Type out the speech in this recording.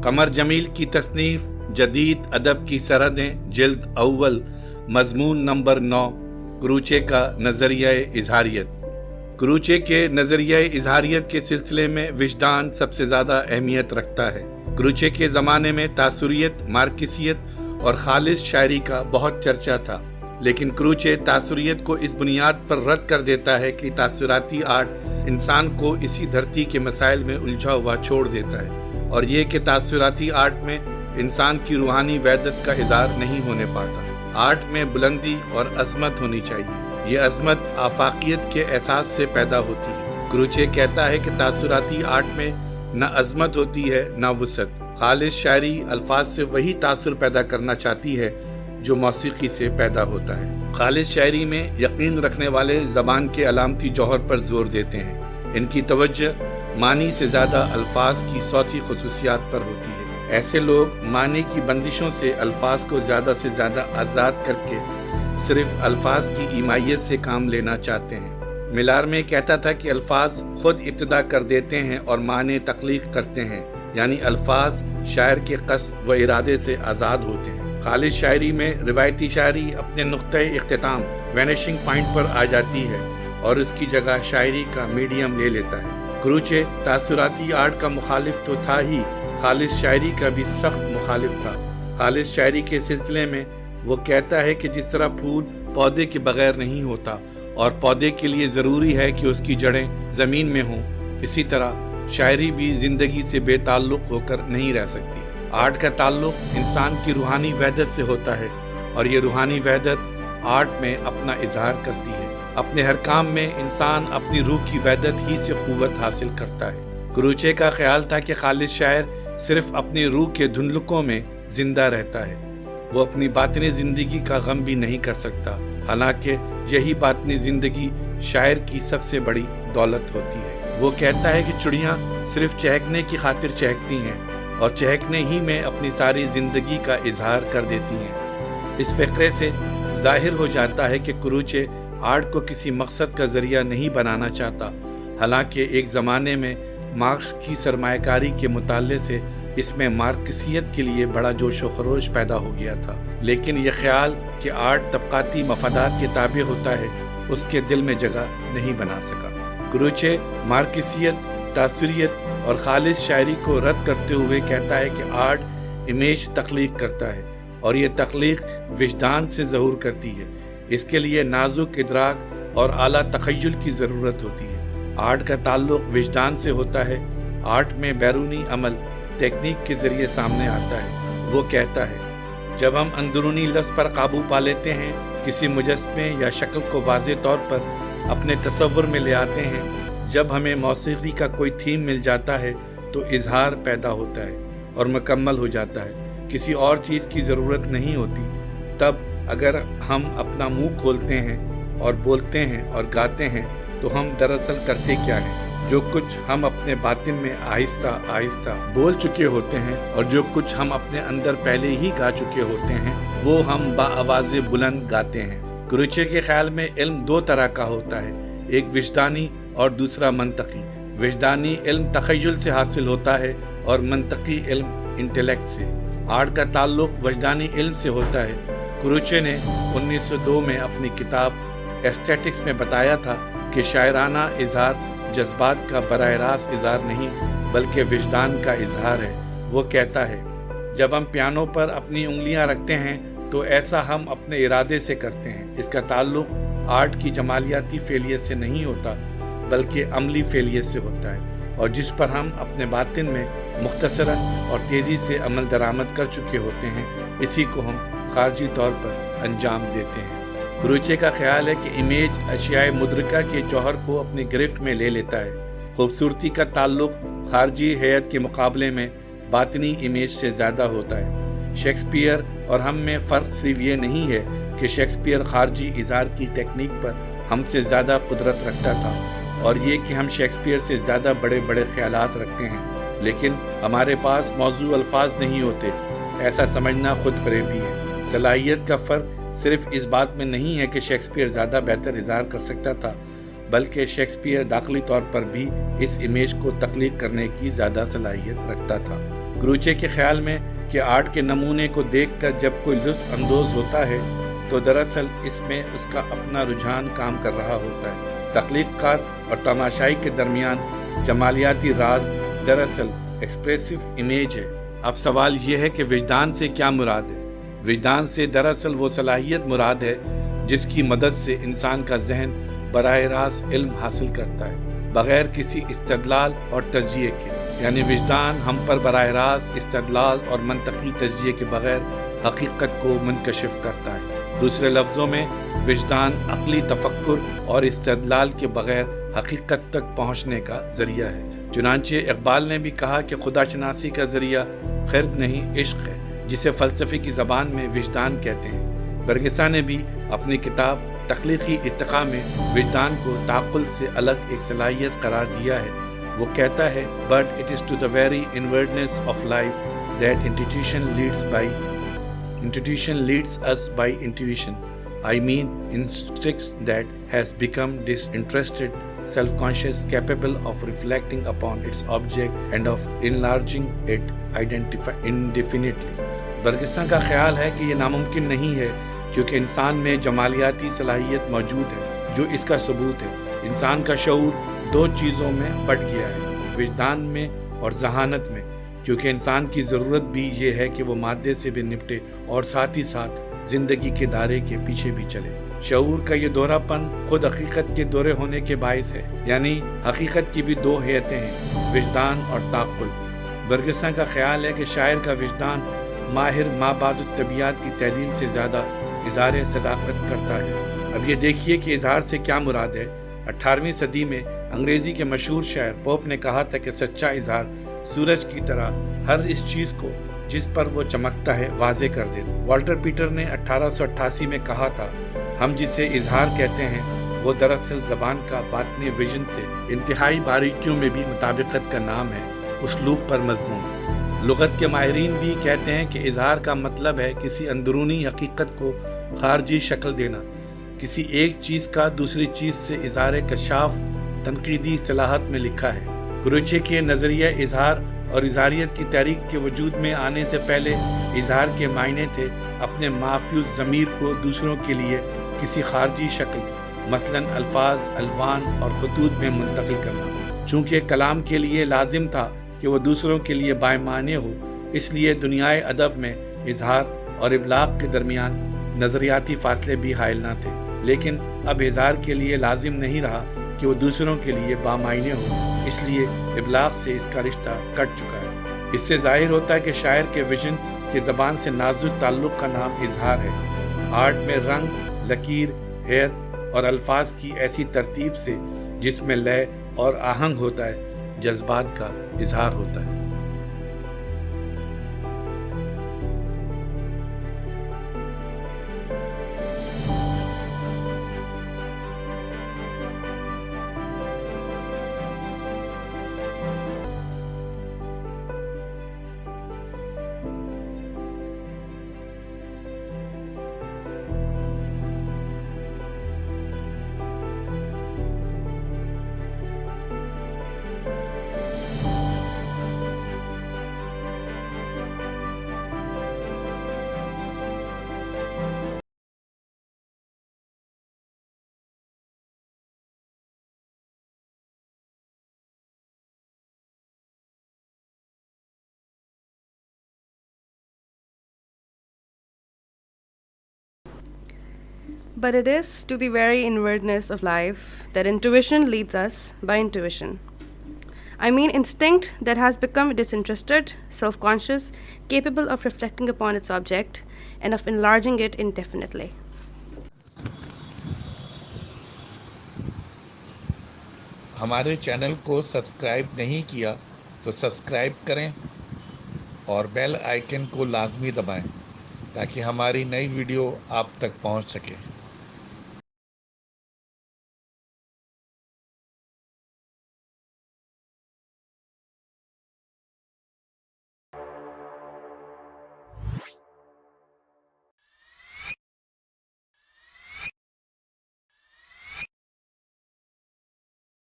قمر جمیل کی تصنیف جدید ادب کی سرحدیں جلد اول مضمون نمبر 9 کروچے کا نظریہ اظہاریت۔ کروچے کے نظریہ اظہاریت کے سلسلے میں وجدان سب سے زیادہ اہمیت رکھتا ہے۔ کروچے کے زمانے میں تاثریت، مارکسیت اور خالص شاعری کا بہت چرچا تھا، لیکن کروچے تاثریت کو اس بنیاد پر رد کر دیتا ہے کہ تاثراتی آرٹ انسان کو اسی دھرتی کے مسائل میں الجھا ہوا چھوڑ دیتا ہے، اور یہ کہ تاثراتی آرٹ میں انسان کی روحانی وحدت کا اظہار نہیں ہونے پاتا۔ آرٹ میں بلندی اور عظمت ہونی چاہیے، یہ عظمت آفاقیت کے احساس سے پیدا ہوتی ہے۔ کروچے کہتا ہے کہ تاثراتی آرٹ میں نہ عظمت ہوتی ہے نہ وسعت۔ خالص شاعری الفاظ سے وہی تاثر پیدا کرنا چاہتی ہے جو موسیقی سے پیدا ہوتا ہے۔ خالص شاعری میں یقین رکھنے والے زبان کے علامتی جوہر پر زور دیتے ہیں، ان کی توجہ معنی سے زیادہ الفاظ کی صوتی خصوصیات پر ہوتی ہے۔ ایسے لوگ معنی کی بندشوں سے الفاظ کو زیادہ سے زیادہ آزاد کر کے صرف الفاظ کی ایمائیت سے کام لینا چاہتے ہیں۔ ملار میں کہتا تھا کہ الفاظ خود ابتدا کر دیتے ہیں اور معنی تخلیق کرتے ہیں، یعنی الفاظ شاعر کے قصد و ارادے سے آزاد ہوتے ہیں۔ خالص شاعری میں روایتی شاعری اپنے نقطۂ اختتام وینیشنگ پوائنٹ پر آ جاتی ہے اور اس کی جگہ شاعری کا میڈیم لے لیتا ہے۔ کروچے تاثراتی آرٹ کا مخالف تو تھا ہی، خالص شاعری کا بھی سخت مخالف تھا۔ خالص شاعری کے سلسلے میں وہ کہتا ہے کہ جس طرح پھول پودے کے بغیر نہیں ہوتا اور پودے کے لیے ضروری ہے کہ اس کی جڑیں زمین میں ہوں، اسی طرح شاعری بھی زندگی سے بے تعلق ہو کر نہیں رہ سکتی۔ آرٹ کا تعلق انسان کی روحانی وحدت سے ہوتا ہے، اور یہ روحانی وحدت آرٹ میں اپنا اظہار کرتی ہے۔ اپنے ہر کام میں انسان اپنی روح کی وحدت ہی سے قوت حاصل کرتا ہے۔ کروچے کا خیال تھا کہ خالص شاعر صرف اپنی روح کے دھندلکوں میں زندہ رہتا ہے، وہ اپنی باطنی زندگی کا غم بھی نہیں کر سکتا، حالانکہ یہی باطنی زندگی شاعر کی سب سے بڑی دولت ہوتی ہے۔ وہ کہتا ہے کہ چڑیاں صرف چہکنے کی خاطر چہکتی ہیں اور چہکنے ہی میں اپنی ساری زندگی کا اظہار کر دیتی ہیں۔ اس فقرے سے ظاہر ہو جاتا ہے کہ کروچے آرٹ کو کسی مقصد کا ذریعہ نہیں بنانا چاہتا، حالانکہ ایک زمانے میں مارکس کی سرمایہ کاری کے مطالعے سے اس میں مارکسیت کے لیے بڑا جوش و خروش پیدا ہو گیا تھا، لیکن یہ خیال کہ آرٹ طبقاتی مفادات کے تابع ہوتا ہے اس کے دل میں جگہ نہیں بنا سکا۔ کروچے مارکسیت، تاثریت اور خالص شاعری کو رد کرتے ہوئے کہتا ہے کہ آرٹ امیج تخلیق کرتا ہے، اور یہ تخلیق وجدان سے ظہور کرتی ہے۔ اس کے لیے نازک ادراک اور اعلیٰ تخیل کی ضرورت ہوتی ہے۔ آرٹ کا تعلق وجدان سے ہوتا ہے۔ آرٹ میں بیرونی عمل ٹیکنیک کے ذریعے سامنے آتا ہے۔ وہ کہتا ہے جب ہم اندرونی لفظ پر قابو پا لیتے ہیں، کسی مجسمے یا شکل کو واضح طور پر اپنے تصور میں لے آتے ہیں، جب ہمیں موسیقی کا کوئی تھیم مل جاتا ہے تو اظہار پیدا ہوتا ہے اور مکمل ہو جاتا ہے، کسی اور چیز کی ضرورت نہیں ہوتی۔ تب اگر ہم اپنا منہ کھولتے ہیں اور بولتے ہیں اور گاتے ہیں تو ہم دراصل کرتے کیا ہیں؟ جو کچھ ہم اپنے باطن میں آہستہ آہستہ بول چکے ہوتے ہیں اور جو کچھ ہم اپنے اندر پہلے ہی گا چکے ہوتے ہیں، وہ ہم بآواز بلند گاتے ہیں۔ کروچے کے خیال میں علم دو طرح کا ہوتا ہے، ایک وجدانی اور دوسرا منطقی۔ وجدانی علم تخیل سے حاصل ہوتا ہے اور منطقی علم انٹیلیکٹ سے۔ آرٹ کا تعلق وجدانی علم سے ہوتا ہے۔ کروچے نے 1902 میں اپنی کتاب ایسٹیٹکس میں بتایا تھا کہ شاعرانہ اظہار جذبات کا براہ راست اظہار نہیں بلکہ وجدان کا اظہار ہے۔ وہ کہتا ہے جب ہم پیانو پر اپنی انگلیاں رکھتے ہیں تو ایسا ہم اپنے ارادے سے کرتے ہیں۔ اس کا تعلق آرٹ کی جمالیاتی فعلیت سے نہیں ہوتا بلکہ عملی فعلیت سے ہوتا ہے، اور جس پر ہم اپنے باطن میں مختصراً اور تیزی سے عمل درآمد کر چکے ہوتے ہیں، اسی کو ہم خارجی طور پر انجام دیتے ہیں۔ کروچے کا خیال ہے کہ امیج اشیاء مدرکہ کے جوہر کو اپنی گرفت میں لے لیتا ہے۔ خوبصورتی کا تعلق خارجی حیت کے مقابلے میں باطنی امیج سے زیادہ ہوتا ہے۔ شیکسپیئر اور ہم میں فرق صرف یہ نہیں ہے کہ شیکسپیئر خارجی اظہار کی ٹیکنیک پر ہم سے زیادہ قدرت رکھتا تھا، اور یہ کہ ہم شیکسپیئر سے زیادہ بڑے بڑے خیالات رکھتے ہیں، لیکن ہمارے پاس موضوع الفاظ نہیں ہوتے۔ ایسا سمجھنا خود فریبی ہے۔ صلاحیت کا فرق صرف اس بات میں نہیں ہے کہ شیکسپیئر زیادہ بہتر اظہار کر سکتا تھا، بلکہ شیکسپیئر داخلی طور پر بھی اس امیج کو تخلیق کرنے کی زیادہ صلاحیت رکھتا تھا۔ کروچے کے خیال میں کہ آرٹ کے نمونے کو دیکھ کر جب کوئی لطف اندوز ہوتا ہے تو دراصل اس میں اس کا اپنا رجحان کام کر رہا ہوتا ہے۔ تخلیق کار اور تماشائی کے درمیان جمالیاتی راز دراصل ایکسپریسو امیج ہے۔ اب سوال یہ ہے کہ وجدان سے کیا مراد ہے؟ وجدان سے دراصل وہ صلاحیت مراد ہے جس کی مدد سے انسان کا ذہن براہ راست علم حاصل کرتا ہے، بغیر کسی استدلال اور تجزیے کے۔ یعنی وجدان ہم پر براہ راست استدلال اور منطقی تجزیے کے بغیر حقیقت کو منکشف کرتا ہے۔ دوسرے لفظوں میں وجدان عقلی تفکر اور استدلال کے بغیر حقیقت تک پہنچنے کا ذریعہ ہے۔ چنانچہ اقبال نے بھی کہا کہ خدا شناسی کا ذریعہ خرد نہیں عشق ہے، جسے فلسفے کی زبان میں وجدان کہتے ہیں۔ برگسا نے بھی اپنی کتاب تخلیقی ارتقاء میں وجدان کو تعقل سے الگ ایک صلاحیت قرار دیا ہے۔ وہ کہتا ہے but it is to the very inwardness of life that intuition leads us by intuition. I mean instincts that has become disinterested, self-conscious, capable of reflecting upon its object and of enlarging it indefinitely. برگسا کا خیال ہے کہ یہ ناممکن نہیں ہے کیونکہ انسان میں جمالیاتی صلاحیت موجود ہے جو اس کا ثبوت ہے۔ انسان کا شعور دو چیزوں میں بٹ گیا ہے، وجدان میں اور ذہانت میں، کیونکہ انسان کی ضرورت بھی یہ ہے کہ وہ مادے سے بھی نپٹے اور ساتھ ہی ساتھ زندگی کے دائرے کے پیچھے بھی چلے۔ شعور کا یہ دورہ پن خود حقیقت کے دورے ہونے کے باعث ہے، یعنی حقیقت کی بھی دو حیتیں ہیں، وجدان اور تعقل۔ برگسا کا خیال ہے کہ شاعر کا وجدان ماہر مابعد الطبیعات کی تحلیل سے زیادہ اظہار صداقت کرتا ہے۔ اب یہ دیکھیے کہ اظہار سے کیا مراد ہے۔ 18ویں صدی میں انگریزی کے مشہور شاعر پوپ نے کہا تھا کہ سچا اظہار سورج کی طرح ہر اس چیز کو جس پر وہ چمکتا ہے واضح کر دے۔ والٹر پیٹر نے 1888 میں کہا تھا، ہم جسے اظہار کہتے ہیں وہ دراصل زبان کا باطنی ویژن سے انتہائی باریکیوں میں بھی مطابقت کا نام ہے، اسلوب پر مضمون۔ لغت کے ماہرین بھی کہتے ہیں کہ اظہار کا مطلب ہے کسی اندرونی حقیقت کو خارجی شکل دینا، کسی ایک چیز کا دوسری چیز سے اظہار کشاف تنقیدی اصطلاحات میں لکھا ہے۔ کروچے کے نظریہ اظہار اور اظہاریت کی تحریک کے وجود میں آنے سے پہلے اظہار کے معنی تھے اپنے محفوظ ضمیر کو دوسروں کے لیے کسی خارجی شکل، مثلا الفاظ، الوان اور خطوط میں منتقل کرنا۔ چونکہ کلام کے لیے لازم تھا کہ وہ دوسروں کے لیے بائمعنی ہو، اس لیے دنیائے ادب میں اظہار اور ابلاغ کے درمیان نظریاتی فاصلے بھی حائل نہ تھے۔ لیکن اب اظہار کے لیے لازم نہیں رہا کہ وہ دوسروں کے لیے بامعنی ہو، اس لیے ابلاغ سے اس کا رشتہ کٹ چکا ہے۔ اس سے ظاہر ہوتا ہے کہ شاعر کے ویژن کے زبان سے نازک تعلق کا نام اظہار ہے۔ آرٹ میں رنگ، لکیر، ہیئت اور الفاظ کی ایسی ترتیب سے جس میں لے اور آہنگ ہوتا ہے، جذبات کا اظہار ہوتا ہے۔ But it is to the very inwardness of life that intuition leads us by intuition. I mean instinct that has become disinterested, self-conscious, capable of reflecting upon its object and of enlarging it indefinitely. ہمارے channel کو subscribe نہیں کیا تو subscribe کریں اور bell icon کو لازمی دبائیں تاکہ ہماری نئی ویڈیو آپ تک پہنچ سکے۔